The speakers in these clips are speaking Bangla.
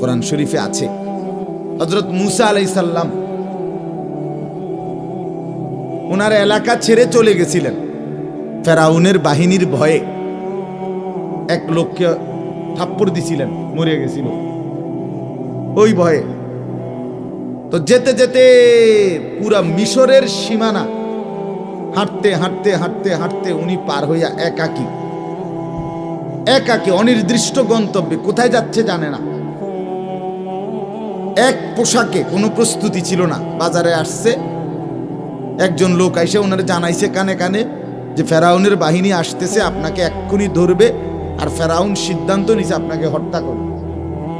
কোরআন শরীফে আছে হযরত মুসা আলাইহিস সালাম ওনার এলাকা ছেড়ে চলে গেছিলেন ফেরাউনের বাহিনীর ভয়ে। এক লোককে থাপ্পড় দিছিলেন, মরে গেছিল ওই ভয়ে। তো যেতে যেতে পুরা মিশরের সীমানা হাঁটতে হাঁটতে হাঁটতে হাঁটতে উনি পার হইয়া একাকী অনির্দিষ্ট গন্তব্যে, কোথায় যাচ্ছে জানে না। এক পোশাকে, কোনো প্রস্তুতি ছিল না। বাজারে আসছে, একজন লোক আইসে ওনারে জানাইছে কানে কানে যে ফেরাউনের বাহিনী আসতেছে, আপনাকে এক্ষুনি ধরবে, আর ফেরাউন সিদ্ধান্ত নিছে আপনাকে হত্যা করবে,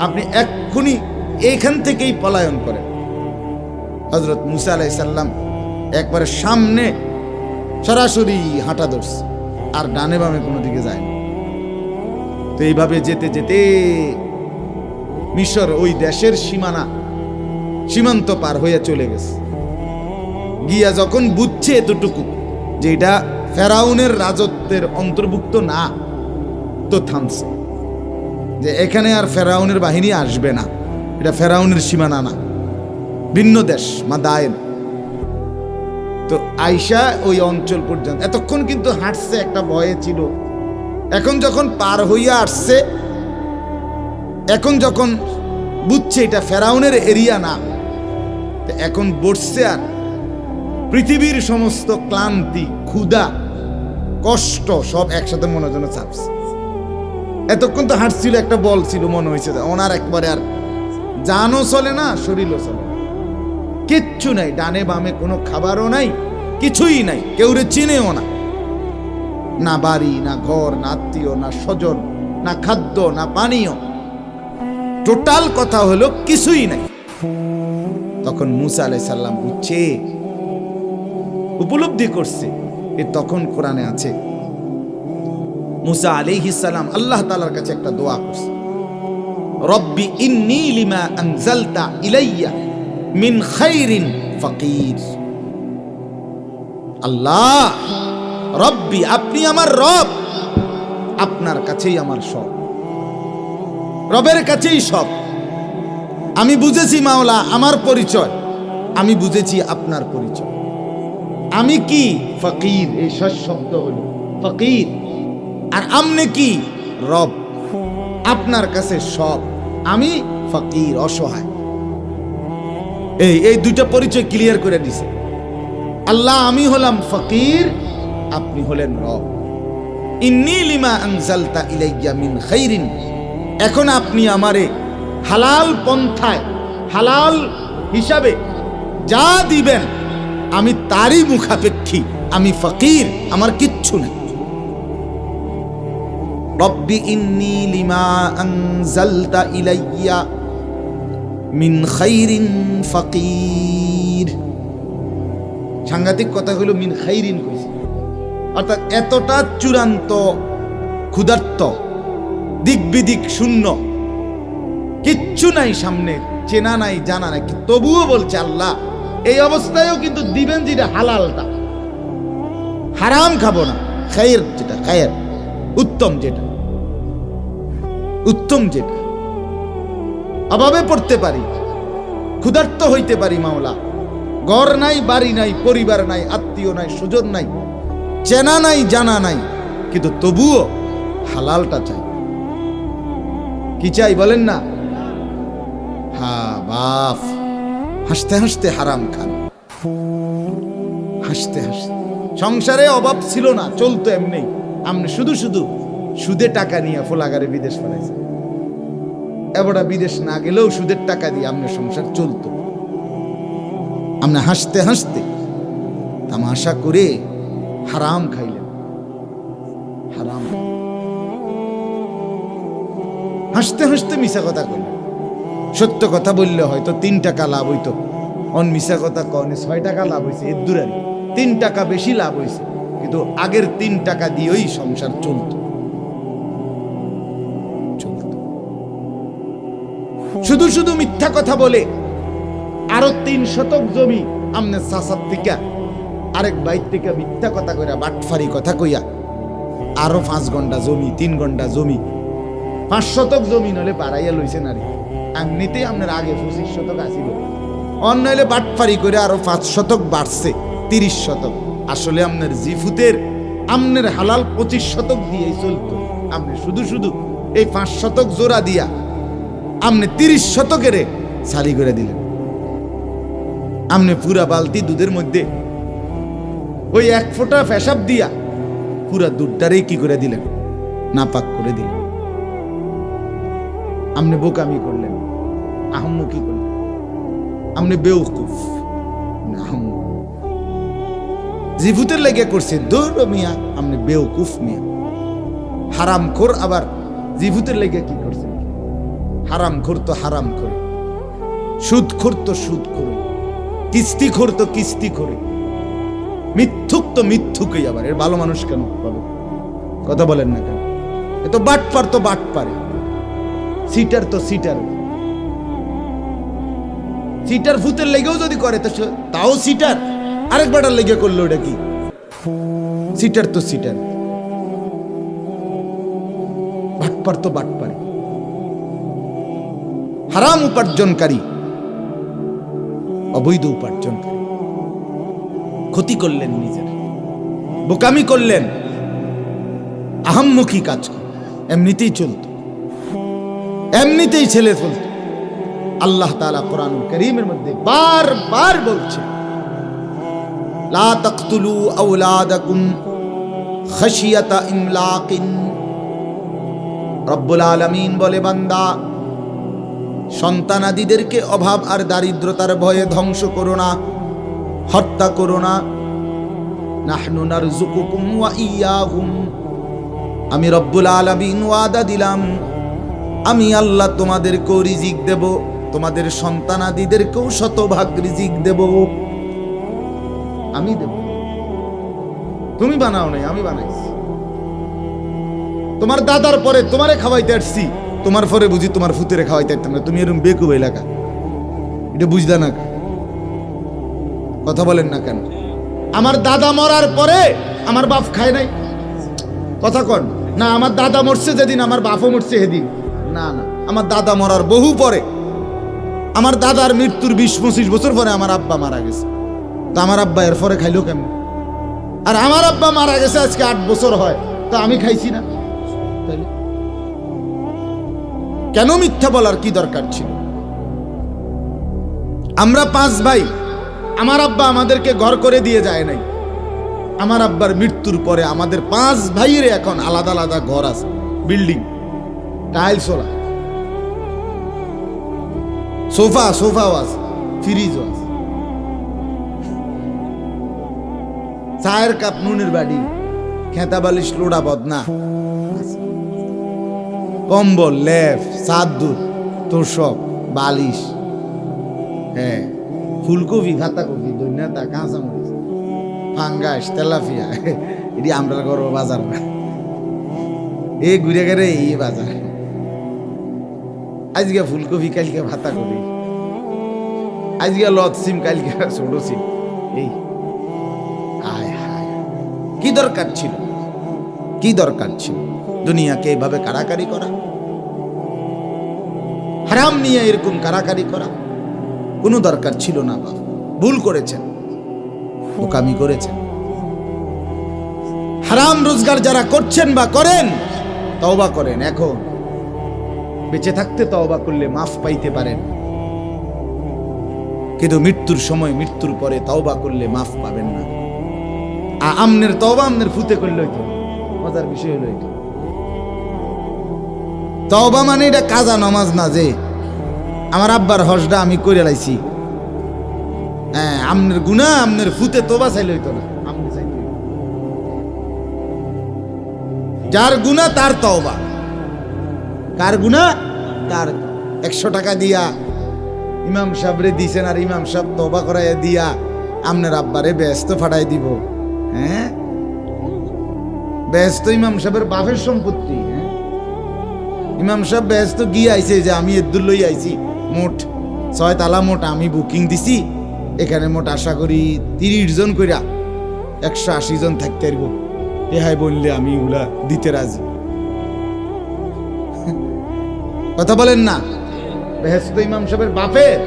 আপনি এক্ষুনি এইখান থেকেই পলায়ন করেন। হযরত মুসা আলাইহিস সালাম একবারে সামনে সরাসরি হাঁটা ধরছে, আর ডানে বামে কোনো দিকে যায় না। তো এইভাবে যেতে যেতে মিশর ওই দেশের সীমান্ত পার হয়ে চলে গেছে। গিয়া যখন বুঝছে এতটুকু যে এটা ফেরাউনের রাজত্বের অন্তর্ভুক্ত না, তো থামছে যে এখানে আর ফেরাউনের বাহিনী আসবে না, এটা ফেরাউনের সীমানা না, ভিন্ন দেশ মাদায়েন। তো আয়েশা ওই অঞ্চল পর্যন্ত, এতক্ষণ কিন্তু হাঁটছে, একটা ভয়ে ছিল। এখন যখন পার হইয়া আসছে, এখন যখন বুঝছে এটা ফেরাউনের এরিয়া না, এখন বসছে আর পৃথিবীর সমস্ত ক্লান্তি, ক্ষুধা, কষ্ট সব একসাথে মনে যেন চাপছে। এতক্ষণ তো হাঁটছিল, একটা বল ছিল, মনে হয়েছে ওনার একবারে আর জানও চলে না, শরীরও চলে না, কিচ্ছু নাই, ডানে বামে কোনো খাবারও নাই, কিছুই নাই, কেউরে চিনেও না, না বাড়ি, না ঘর, না আত্মীয়, না স্বজন, না খাদ্য, না পানীয়, টোটাল কথা হলো কিছুই নাই। তখন মুসা আলাইহিস সালাম বুঝছে, উপলব্ধি করছে, তখন কোরআনে আছে মুসা আলাইহিস সালাম আল্লাহ তাআলার কাছে একটা দোয়া করছে, রব্বি ইন্নী লিমা আনজালতা ইলাইয়া মিন খাইরিন ফাকির। আল্লাহ রব্বি, আপনি আমার রব, আপনার কাছেই আমার সব, রবের কাছেই সব। আমি বুঝেছি মাওলা আমার পরিচয়, আমি বুঝেছি আপনার পরিচয়। আমি কি ফকির, এই শব্দ হলো ফকির, আর আপনি কি রব, আপনার কাছে সব, আমি ফকির, অসহায়। এই দুইটা পরিচয় ক্লিয়ার করে দিছে আল্লাহ। আমি হলাম ফকির, আপনি হলেন রব। ইন্নী লিমা আনজালতা ইলাইয়া মিন খাইরিন, এখন আপনি আমারে হালাল পন্থায়, হালাল হিসাবে যা দিবেন আমি তারই মুখাপেক্ষী, আমি ফকির, আমার কিচ্ছু নেই। রব্বি ইন্নী লিমা আনজালতা ইলাইয়া মিন খাইরিন ফাকির। সাংঘাতিক কথা হলো মিন খাইরিন কইছে, অর্থাৎ এতটা চূড়ান্ত ক্ষুধার্ত, দিক বিদিক শূন্য, কিচ্ছু নাই সামনে, চেনা নাই, জানা নাই, তবুও বলছে আল্লাহ এই অবস্থায়ও কিন্তু দিবেন যেটা হালালটা, হারাম খাবো না, খায়ের যেটা, খায়ের উত্তম যেটা, উত্তম যেটা। অভাবে পড়তে পারি, ক্ষুধার্ত হইতে পারি মাওলা, ঘর নাই, বাড়ি নাই, পরিবার নাই, আত্মীয় নাই, সুজন নাই, চেনা নাই, জানা নাই, কিন্তু তবুও হালালটা চাই। কি চাই বলেন না? হ্যাঁ বাপ, হাসতে হাসতে হারাম খান, হাসতে হাসতে। সংসারে অভাব ছিল না, চলতো এমনি, আপনি শুধু শুধু সুদে টাকা নিয়ে ফোলাগারে বিদেশ ফেলাইছে। এবারটা বিদেশ না গেলেও সুদের টাকা দিয়ে আপনার সংসার চলতো। আপনি হাসতে হাসতে তামাশা করে হারাম খাইলেন, হারাম। হাসতে হাসতে মিশা কথা কইলেন, সত্য কথা বললে হয়তো 3 টাকা লাভ হইতো, অন মিশা কথা কনে 6 টাকা লাভ হয়েছে, এর দূরারি 3 টাকা বেশি লাভ হয়েছে, কিন্তু আগের 3 টাকা দিয়েই সংসার চলতো। শুধু শুধু মিথ্যা কথা বলে আরো 3 শতক জমি আমনে চাচার থেকে, আরেক বাইর থেকে মিথ্যা কথা কইরা, বাটফারি কথা কইয়া আরো 5 ঘন্টা জমি, 3 ঘন্টা জমি, 5 শতক জমিন হলে বাড়াইয়া লইছেন আর এমনিতেই আপনার আগে 25 শতক আসিল, অন্য হলে বাটফারি করে আরো 5 শতক বাড়ছে 30 শতক। আসলে আপনার জিফুতের আপনার হালাল 25 শতক দিয়েই চলতো। আপনি শুধু শুধু এই 5 শতক জোড়া দিয়া আপনি 30 শতকের সালি করে দিলেন। আপনি পুরা বালতি দুধের মধ্যে ওই 1 ফোঁটা পেশাব দিয়া পুরা দুধটারে কি করে দিলেন, নাপাক করে দিলেন। আপনি বোকামি করলেন, আহম্মকি করলেন, আপনি বেউকুফ। জিফুতের লেগে করছে দূর মিয়া, আপনি বেউকুফ মিয়া। হারামখোর আবার জিফুতের লেগে কি করছে? হারামখোর তো হারাম করে, সুদখোর তো সুদ করে, কিস্তিখোর তো কিস্তি করে, মিথ্যুক তো মিথ্যুকই। আবার এর ভালো মানুষ কেন পাবে? কথা বলেন না কেন? এ তো বাটপার তো বাট পারে, সিটার তো সিটার। সিটার ভূতের লেগেও যদি করে তাও সিটার, আরেক বাটার লেগে করলো ওটা কি? সিটার তো সিটার, বাটপার তো বাট পারে, হারাম উপার্জনকারী, অবৈধ উপার্জনকারী। ক্ষতি করলেন নিজের, বোকামি করলেন, আহাম্মুখী কাজ করলেন। এমনিতেই চলত, এমনিতেই ছেলে চলত। আল্লাহ তাআলা কোরআনুল কারীমের মধ্যে বারবার বলছে, লা তাকতুলু আওলাদাকুম খাশিয়াতা ইমলাকিন। রব্বুল আলামিন বলে, বান্দা, সন্তানাদিদেরকে অভাব আর দারিদ্রতার ভয়ে ধ্বংস করো না, হত্যা করো না। নাহনু নারযুকুকুম ওয়া ইয়্যাহুম। আমি রব্বুল আলামিন ওয়াদা দিলাম, আমি আল্লাহ তোমাদেরকেও রিজিক দেব, তোমাদের সন্তানাদিদেরকেও শতভাগ রিজিক দেব। আমি দেব, তুমি বানাও নাই, আমি বানাইছি। তোমার দাদার পরে তোমারে খাওয়াইতে আসছি, তোমার পরে বুঝি তোমার ফুতেরে খাওয়াইতে পারতাম না। তুমি এরকম বেকুব এলাকা, এটা বুঝদা না? কথা বলেন না কেন? আমার দাদা মরার পরে আমার বাপ খায় নাই, কথা কন না? আমার দাদা মরছে যেদিন, আমার বাপও মরছে সেদিন। না না, আমার দাদা মরার বহু পরে, আমার দাদার মৃত্যুর 20-25 বছর পরে আমার আব্বা মারা গেছে। তো আমার আব্বা এর পরে খাইলো কেমন? আর আমার আব্বা মারা গেছে আজকে 8 বছর হয়, তো আমি খাইছি না। তাইলে কেন মিথ্যা বলার কি দরকার ছিল? আমরা 5 ভাই, আমার আব্বা আমাদেরকে ঘর করে দিয়ে যায় নাই। আমার আব্বার মৃত্যুর পরে আমাদের 5 ভাইয়ের এখন আলাদা আলাদা ঘর আছে, বিল্ডিং, টাইলস ওলা, সোফাও আছে, ফ্রিজও আছে, চায়ের কাপ, নুনের বাড়ি, খেতা বালিশ, লোড়া বদনা, কম্বল, লেপ, চাদর, তোষক, বালিশ, হ্যাঁ, ফুলকপি, পাতাকপি, ধনিয়া, কাঁচামরিচ, ফাঙ্গাস, তেলাপিয়া, এটি আমরা ঘর বাজার না, এই ঘুরে গেলে এই বাজার। আজকে ফুলকপি, কালকে পাতাকপি, আজকে লত সিম, কালকে ছোট সিম। এই হায় হায়, কি দরকার ছিল? কি দরকার ছিল দুনিয়াকে এইভাবে কারাকারি করা, হারাম নিয়ে এরকম কারাকারি করা? কোনো দরকার ছিল না। বাবা ভুল করেছেন, বোকামি করেছেন। হারাম রোজগার যারা করছেন বা করেন, তওবা করেন। এখন বেঁচে থাকতে তওবা করলে মাফ পাইতে পারেন, কিন্তু মৃত্যুর সময়, মৃত্যুর পরে তওবা করলে মাফ পাবেন না। আমনের তওবা আমনের ফুতে করলে হইতো, মজার বিষয় হলো এটা। তওবা মানে এটা কাজা নামাজ না যে আমার আব্বার হজটা আমি করে লাইছি, হ্যাঁ, আমনের গুনাহ আমনের ফুতে তওবা চাইলে হইতো না, আমনে চাইতে। যার গুনাহ তার তওবা, কার গুনাহ তার। 100 টাকা দিয়া ইমাম সাহেবরে দিছেন, আর ইমাম সাহেব তওবা করাইয়া দিয়া আমনের আব্বারে ব্যস্ত ফাটাই দিব। হ্যাঁ, ব্যস্ত ইমাম সাহেবের বাপের সম্পত্তি। হ্যাঁ, ইমাম সাহেব ব্যস্ত গিয়ে আইছে যে আমি এদুর লই আইছি, মোট 6 তালা মোট আমি বুকিং দিছি, এখানে মোট আশা করি 30 জন কইরা 180 জন থাকতে পারব। এহাই বললে আমি এগুলা দিতে রাজি। কথা বলেন না? বেহেশত ইমাম সাহেবের বাপের।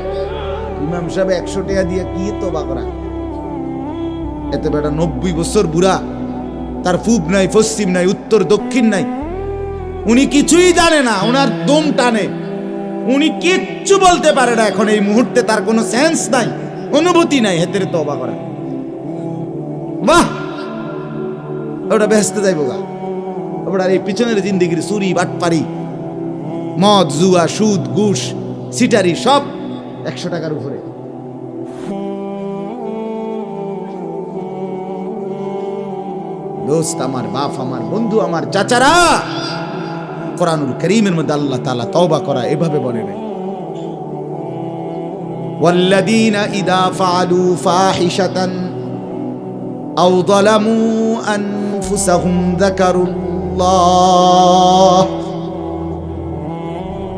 ইমাম সাহেব 100 টাকা দিয়ে কি তওবা করা? এতে বেটা 90 বছর বুড়া, তার পূব নাই, পশ্চিম নাই, উত্তর দক্ষিণ নাই, উনি কিছুই জানে না, ওনার দম টানে, উনি কিচ্ছু বলতে পারে না এখন এই মুহূর্তে, তার কোনো সেন্স নাই, অনুভূতি নাই, হেতের তওবা করা। বাহ, ওটা বেহেশতে যাইব গা। ওটা এই পিছনের জিন্দেগির চুরি বাটপারি, মদ জুয়া সুদ ঘুষ সিটারি সব 100 টাকার উপরে। দোস্ত আমার, বাপ আমার, বন্ধু আমার, চাচারা, কোরআনুল কারীমের মধ্যে আল্লাহ তাআলা তওবা করা এভাবে বলে নাই। ওয়াল্লাযীনা ইযা ফাআলু ফাহিশাতান আও যালামু আনফুসাহুম যাকারুল্লাহ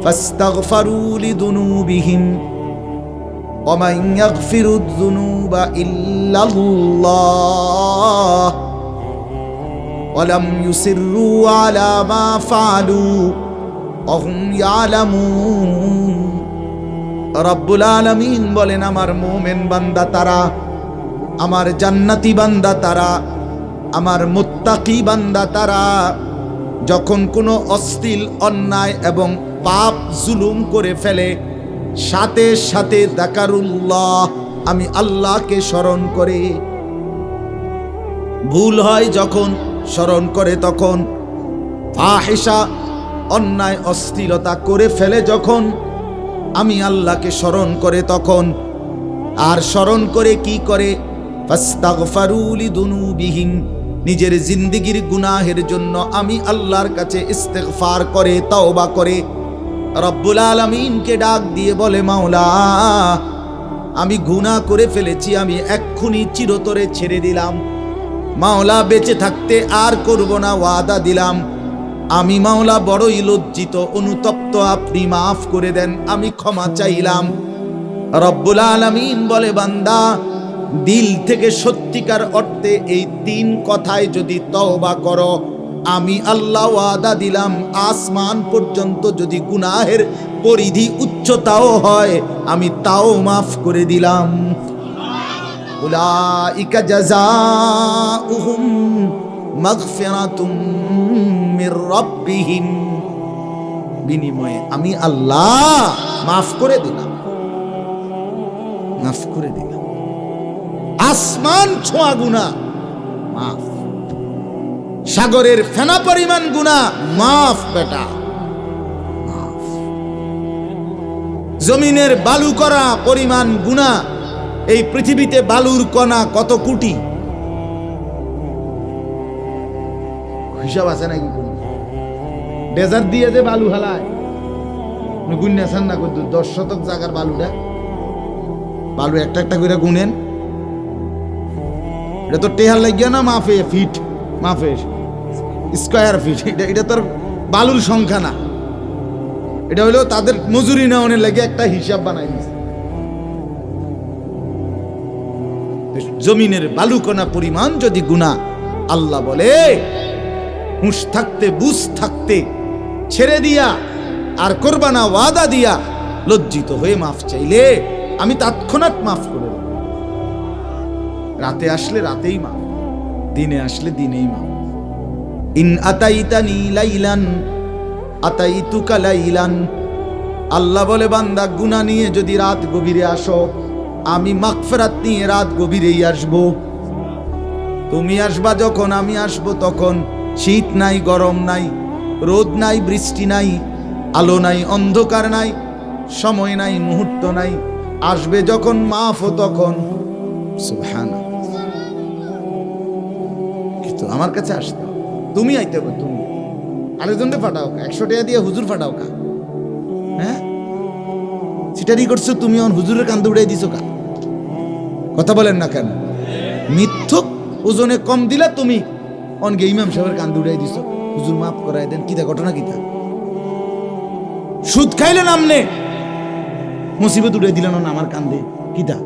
ফাস্তাগফারু লিযুনুবিহিম ওয়া মান ইয়াগফিরুয যুনুবা ইল্লাল্লাহ ওয়ালাম ইউসিররু আলা মা ফাআলু ওয়া হুম ইয়ালামুন। রব্বুল আলামিন বলেন, আমার মুমিন বান্দা তারা, আমার জান্নাতি বান্দা তারা, আমার মুত্তাকি বান্দা তারা, যখন কোনো অশ্লীল অন্যায় এবং পাপ জুলুম করে ফেলে, সাথে সাথে যাকারুল্লাহ, আমি আল্লাহকে স্মরণ করে। ভুল হয় যখন, স্মরণ করে তখন। ফাহিশা, অন্যায় অশ্লীলতা করে ফেলে যখন, আমি আল্লাহকে স্মরণ করে তখন। আর স্মরণ করে কি করে? ফাস্তাগফারু লিযুনুবিহিম, নিজের জিন্দেগির গুনাহের জন্য আমি আল্লাহর কাছে ইস্তেগফার করে, তওবা করে। রব্বুল আলামিনকে ডাক দিয়ে বলে, মাওলা আমি গুনাহ করে ফেলেছি, আমি এক্ষুনি চিরতরে ছেড়ে দিলাম। মাওলা বেঁচে থাকতে আর করব না, ওয়াদা দিলাম। আমি মাওলা বড়ই লজ্জিত, অনুতপ্ত, আপনি মাফ করে দেন, আমি ক্ষমা চাইলাম। রব্বুল আলামিন বলে, বান্দা দিল থেকে সত্যিকার অর্থে এই 3 কথায় যদি তওবা করো, আমি আল্লাহ ওয়াদা দিলাম, আসমান পর্যন্ত যদি গুনাহের পরিধি উচ্চতাও হয়, আমি তাও মাফ করে দিলাম। উলাইকা জাযাউহুম মাগফিরাতুম মির রাব্বিহিম, বিনিময়ে আমি আল্লাহ মাফ করে দিলাম, মাফ করে দিলাম। আসমান ছোঁয়া গুনাহ মাফ, সাগরের ফেনা পরিমাণ গুনাহ মাফ, বেটা মাফ। জমিনের বালু করা পরিমাণ গুনাহ, এই পৃথিবীতে বালুর কণা কত কোটি, হিসাব আছে নাকি? ডেজার্ট দিয়ে যে বালু হালায়, গুন্যাছেন না? 10 শতক জায়গার বালুটা, বালু একটা একটা করে গুনেন। এটা তো টেহার লাগিয়া না, মাফে ফিট, মাফে স্কয়ার ফিট। এটা তোর বালুর সংখ্যা না, এটা হলো তাদের মজুরি নেওয়ার লাগে একটা হিসাব বানাই দিয়েছে। জমিনের বালুকণা পরিমাণ যদি গুনাহ, আল্লাহ বলে হুঁশ থাকতে বুঝ থাকতে ছেড়ে দিয়া আর করবা না, ওয়াদা দিয়া লজ্জিত হয়ে মাফ চাইলে আমি তৎক্ষণাৎ মাফ করে দেব। রাতে আসলে রাতেই মাফ, দিনে আসলে দিনেই মাফ। ইন আতাইতানি লাইলান আতাইতুকা লাইলান, আল্লাহ বলে, বান্দা গুনাহ নিয়ে যদি রাত গভীরে আসো, আমি মাগফিরাত নিয়ে রাত গভীরেই আসব। তুমি আসবা যখন, আমি আসব তখন। শীত নাই, গরম নাই, রোদ নাই, বৃষ্টি নাই, আলো নাই, অন্ধকার নাই, সময় নাই, মুহূর্ত নাই, আসবে যখন মাফও তখন। সুবহানাল্লাহ। কিন্তু আমার কাছে আসতে তুমি আইতে হবে, তুমি আরেকজনকে ফাটাও, 100 টাকা দিয়ে হুজুর ফাটাও কা? হ্যাঁ, সিটারি করছো তুমি, হুজুরের কান্দে উড়াই দিছো কা? কথা বলেন না কেন? মিথ্যক ওজনে কম দিলা তুমি, অনগে ইমাম সাহেবের কান্দে উড়াই দিছো, হুজুর মাফ করাই দেন। কিতা ঘটনা কিতা? সুদ খাইলেন আমনে, মুসিবত উড়াই দিলেন না আমার কান্দে, কিতা?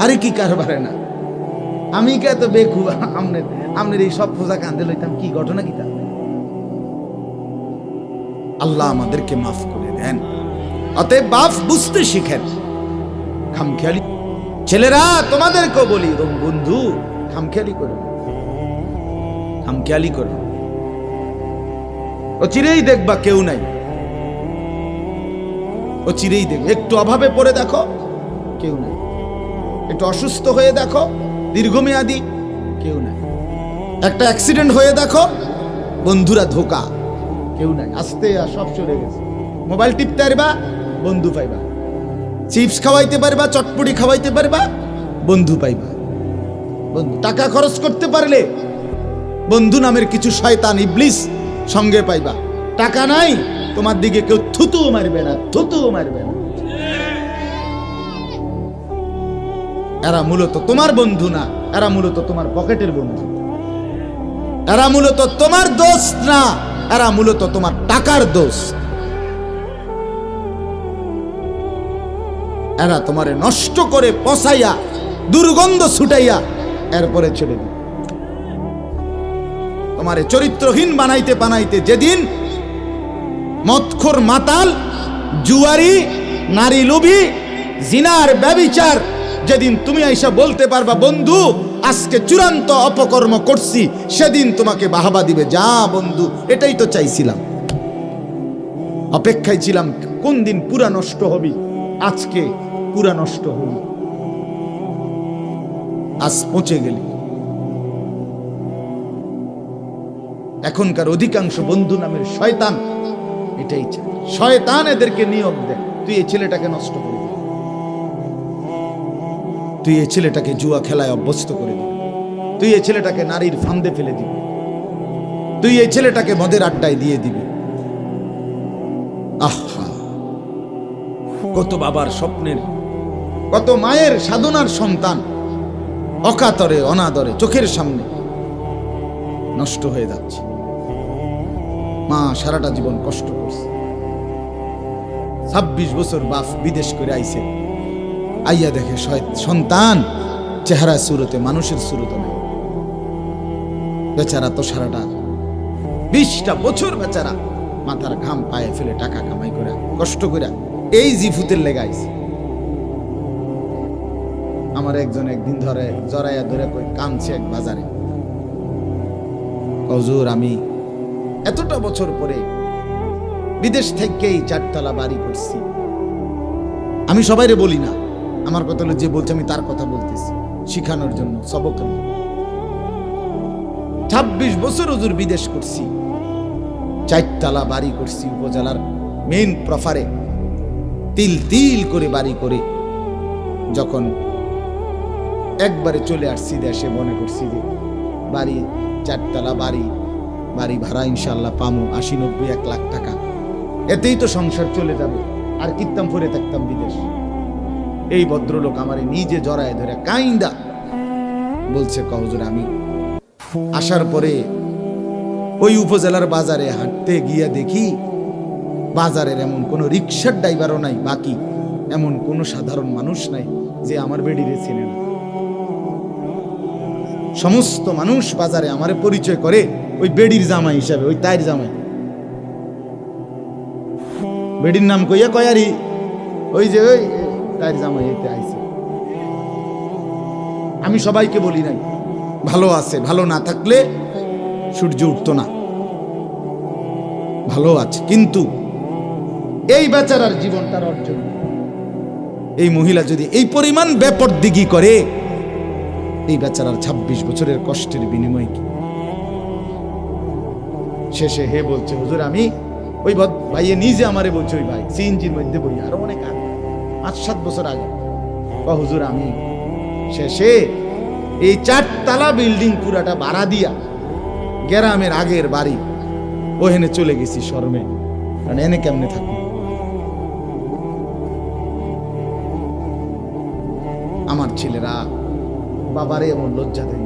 আরে কি কারবারে না, আমি কে এত বেকু, আমনের এই সব ফোজা কান্দে লইতাম, কি ঘটনা কিতা? আল্লাহ আমাদেরকে মাফ করে দেন। অতএব বাপ বুঝতে শিখেন। খামখেয়ালি ছেলেরা তোমাদেরকেও বলি এবং বন্ধু, খামখেয়ালি করো, খামখেয়ালি করো। ও চিরেই দেখবা কেউ নাই, ও চিরেই দেখবে। একটু অভাবে পড়ে দেখো, কেউ নাই। একটু অসুস্থ হয়ে দেখো, দীর্ঘমেয়াদী, কেউ নাই। একটা অ্যাক্সিডেন্ট হয়ে দেখো, বন্ধুরা ধোকা, কেউ নাই। আস্তে আর সব চলে গেছে। মোবাইল টিপতে পারবা, বন্ধু পাইবা। চিপস খাওয়াইতে পারবা, চটপটি খাওয়াইতে পারবা, বন্ধু পাইবা। বন্ধু টাকা খরচ করতে পারলে বন্ধু নামের কিছু শয়তান ইবলিস সঙ্গে পাইবা। টাকা নাই, তোমার দিকে কেউ থুতুও মারবে না, থুতুও মারবে না। এরা মূলত তোমার বন্ধু না, এরা মূলত তোমার পকেটের বন্ধু। এরা মূলত তোমার দোস্ত না, এরা মূলত তোমার টাকার দোস্ত। এরা তোমারে নষ্ট করে পচাইয়া দুর্গন্ধ ছুটাইয়া এরপরে ছেড়ে দিবে। তোমারে চরিত্রহীন বানাইতে বানাইতে যেদিন মদখোর, মাতাল, জুয়ারি, নারী লোভী, জিনার ব্যভিচার, যেদিন তুমি আইসা বলতে পারবা বন্ধু আজকে চূড়ান্ত অপকর্ম করছি, সেদিন তোমাকে বাহাবা দিবে। যা বন্ধু, এটাই তো চাইছিলাম, অপেক্ষায় ছিলাম কোন দিন পুরা নষ্ট হবি। আজকে পুরা নষ্ট হবি, আজ পৌঁছে গেলি। এখনকার অধিকাংশ বন্ধু নামের শয়তান এটাই চায়। শয়তান এদেরকে নিয়োগ দেয়, তুই এই ছেলেটাকে নষ্ট করে দিবি, তুই এই ছেলেটাকে জুয়া খেলায় অভ্যস্ত করে দিবি, তুই এই ছেলেটাকে নারীর ফান্দে ফেলে দিবি, তুই এই ছেলেটাকে মদের আড্ডায় দিয়ে দিবি। আহা, কত বাবার স্বপ্নের, কত মায়ের সাধনার সন্তান অকাতরে অনাদরে চোখের সামনে নষ্ট হয়ে যাচ্ছে। মা সারাটা জীবন কষ্ট করছে, 26 বছর বাপ বিদেশ করে আইছে, আইয়া দেখে সন্তান চেহারা সুরতে মানুষের সুরতে নেই। বেচারা তো সারাটা 20টা বছর বেচারা মাথার ঘাম পায়ে ফেলে টাকা কামাই করে কষ্ট করে এই জিফুতের লেগে আইছে। আমার একজন একদিন ধরে জড়াইয়া ধরে কই কাঁদছে এক বাজারে, হুজুর আমি এতটা বছর পরে বিদেশ থেকেই 4তলা বাড়ি করছি। আমি সবাইরে বলি না, আমার কথা হলো যে বলছে আমি তার কথা বলতেছি শিখানোর জন্য, সবক। 26 বছর হুজুর বিদেশ করছি, 4তলা বাড়ি করছি উপজেলার মেইন প্রফারে, তিল তিল করে বাড়ি করে যখন একবারে চলে আসছি দেশে, মনে করছি যে বাড়ি 4তলা বাড়ি, বাড়ি ভাড়া ইনশাল্লাহ পামু 80-90-1 লাখ টাকা, এতেই তো সংসার চলে যাবে, আর কিত্তাম ফরে থাকতাম বিদেশ। এই ভদ্রলোক আমারে নিজে জড়ায় ধরে কাইন্দা বলছে, হুজুর আমি আসার পরে ওই উপজেলার বাজারে হাঁটতে গিয়া দেখি বাজারের এমন কোন রিক্সার ড্রাইভারও নাই, বাকি এমন কোন সাধারণ মানুষ নাই যে আমার বেডিরে চেনে না। সমস্ত মানুষ বাজারে আমারে পরিচয় করে ওই বেডির জামাই হিসাবে, ওই তাইর জামাই। বেডির নাম কইয়া কয়ারি ওই যে ওই তাইর জামাই এতে আইছে। আমি সবাইকে বলি নাই, ভালো আছে, ভালো না থাকলে সূর্য উঠতো না, ভালো আছে। কিন্তু এই বেচারার জীবনটার অর্জন, এই মহিলা যদি এই পরিমাণ বেপরদিগি করে, এই বেচারার 26 বছরের কষ্টের বিনিময় কি? শেষে হে বলছে, হুজুর আমি ওই ভাইয়ে নিজে আমারে বলছে, ওই ভাই সিএনজির মধ্যে বই, আরো অনেক আগে 5-7 বছর আগে, হুজুর আমি শেষে এই 4তলা বিল্ডিং পুরাটা ভাড়া দিয়া গ্রামের আগের বাড়ি ওখানে চলে গেছি শরমে, কারণ এনে কেমনে থাকবো। আমার ছেলেরা বাবারে এমন লজ্জা দেয়।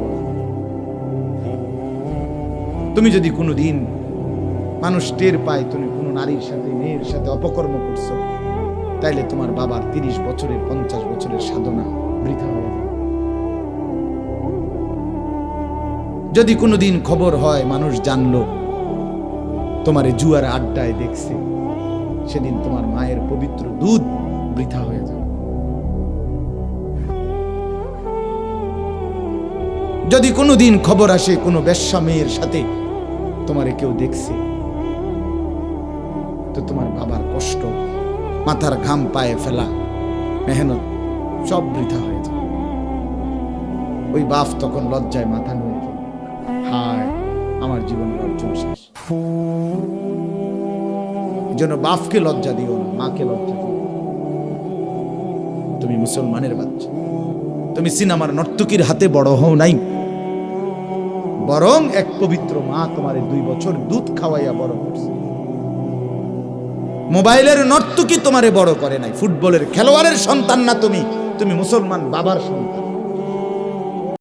তুমি যদি কোনোদিন মানুষ টের পায় তুমি কোনো নারীর সাথে মেয়ের সাথে অপকর্ম করছো, তাইলে তোমার বাবার 30 বছরের 50 বছরের সাধনা বৃথা হয়ে যাবে। যদি কোনোদিন খবর হয় মানুষ জানলো তোমারে জুয়ার আড্ডায় দেখছে, সেদিন তোমার মায়ের পবিত্র দুধ বৃথা হয়ে যাবে। যদি কোনোদিন খবর আসে কোনো বেশ্যা মেয়ের সাথে তোমারে কেউ দেখছে, তো তোমার বাবার কষ্ট, মাথার ঘাম পায়ে ফেলা, মেহনত সব বৃথা হয়ে যায়। ওই বাপ তখন লজ্জায় মাথা নুয়ে ফেলে, হায় আমার জীবনের অর্জন শেষ। যেন বাপকে লজ্জা দিও না, মাকে লজ্জা দিও। তুমি মুসলমানের বাচ্চা, তুমি সিনেমার নর্তকীর হাতে বড় হও নাই, বরং এক পবিত্র মা তোমারে 2 বছর দুধ খাওয়াইয়া বড় করছে। মোবাইলের নর্তকী তোমারে বড় করে নাই, ফুটবলের খেলোয়াড়ের সন্তান না তুমি, তুমি মুসলমান বাবার সন্তান।